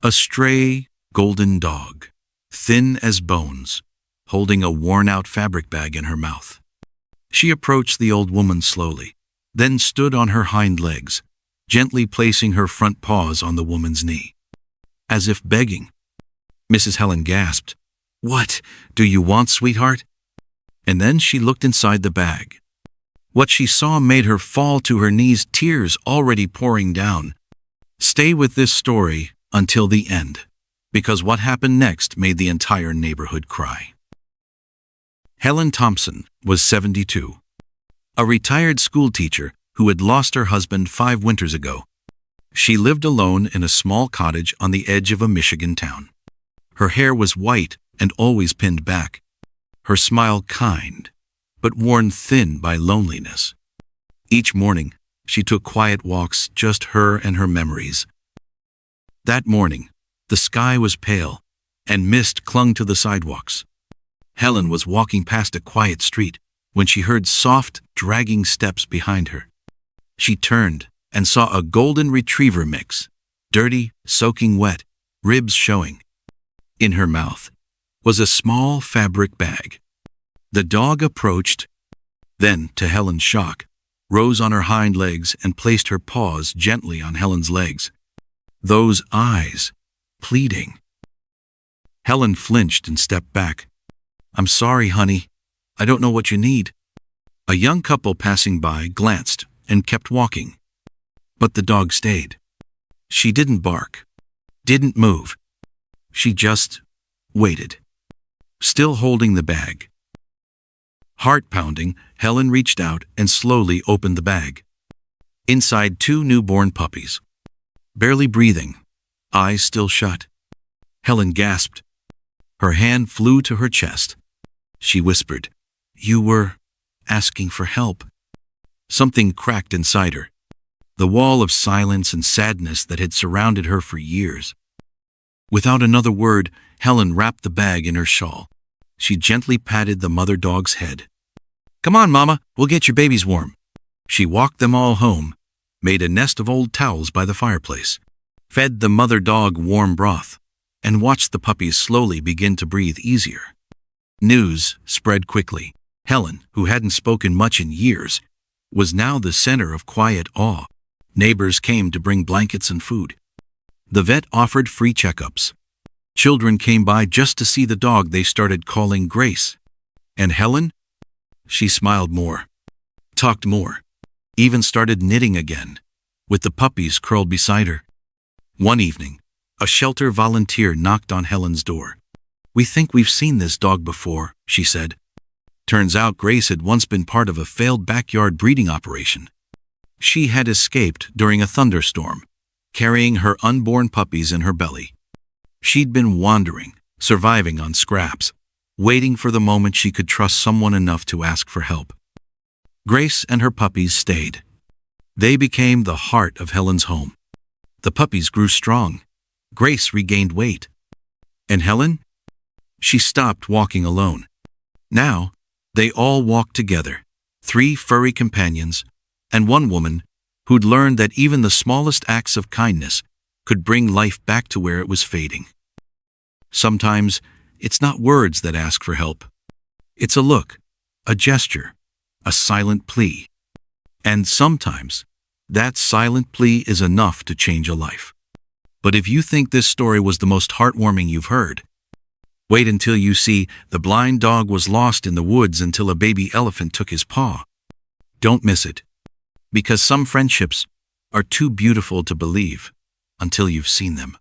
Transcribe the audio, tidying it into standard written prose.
A stray, golden dog, thin as bones, holding a worn-out fabric bag in her mouth. She approached the old woman slowly, then stood on her hind legs, gently placing her front paws on the woman's knee, as if begging. Mrs. Helen gasped, "What do you want, sweetheart?" And then she looked inside the bag. What she saw made her fall to her knees, tears already pouring down. Stay with this story until the end, because what happened next made the entire neighborhood cry. Helen Thompson was 72, a retired school teacher who had lost her husband 5 winters ago. She lived alone in a small cottage on the edge of a Michigan town. Her hair was white and always pinned back, her smile kind, but worn thin by loneliness. Each morning, she took quiet walks, just her and her memories. That morning, the sky was pale, and mist clung to the sidewalks. Helen was walking past a quiet street when she heard soft, dragging steps behind her. She turned and saw a golden retriever mix, dirty, soaking wet, ribs showing. In her mouth was a small fabric bag. The dog approached, then, to Helen's shock, rose on her hind legs and placed her paws gently on Helen's legs. Those eyes, pleading. Helen flinched and stepped back. "I'm sorry, honey. I don't know what you need." A young couple passing by glanced and kept walking. But the dog stayed. She didn't bark, didn't move. She just waited, still holding the bag. Heart pounding, Helen reached out and slowly opened the bag. Inside 2 newborn puppies, barely breathing, eyes still shut. Helen gasped. Her hand flew to her chest. She whispered, "You were asking for help." Something cracked inside her, the wall of silence and sadness that had surrounded her for years. Without another word, Helen wrapped the bag in her shawl. She gently patted the mother dog's head. "Come on, Mama, we'll get your babies warm." She walked them all home, made a nest of old towels by the fireplace, fed the mother dog warm broth, and watched the puppies slowly begin to breathe easier. News spread quickly. Helen, who hadn't spoken much in years, was now the center of quiet awe. Neighbors came to bring blankets and food. The vet offered free checkups. Children came by just to see the dog they started calling Grace. And Helen? She smiled more, talked more, even started knitting again, with the puppies curled beside her. One evening, a shelter volunteer knocked on Helen's door. "We think we've seen this dog before," she said. Turns out Grace had once been part of a failed backyard breeding operation. She had escaped during a thunderstorm, carrying her unborn puppies in her belly. She'd been wandering, surviving on scraps, waiting for the moment she could trust someone enough to ask for help. Grace and her puppies stayed. They became the heart of Helen's home. The puppies grew strong. Grace regained weight. And Helen? She stopped walking alone. Now, they all walked together, 3 furry companions, and one woman who'd learned that even the smallest acts of kindness could bring life back to where it was fading. Sometimes, it's not words that ask for help. It's a look, a gesture, a silent plea. And sometimes, that silent plea is enough to change a life. But if you think this story was the most heartwarming you've heard, wait until you see the blind dog was lost in the woods until a baby elephant took his paw. Don't miss it, because some friendships are too beautiful to believe until you've seen them.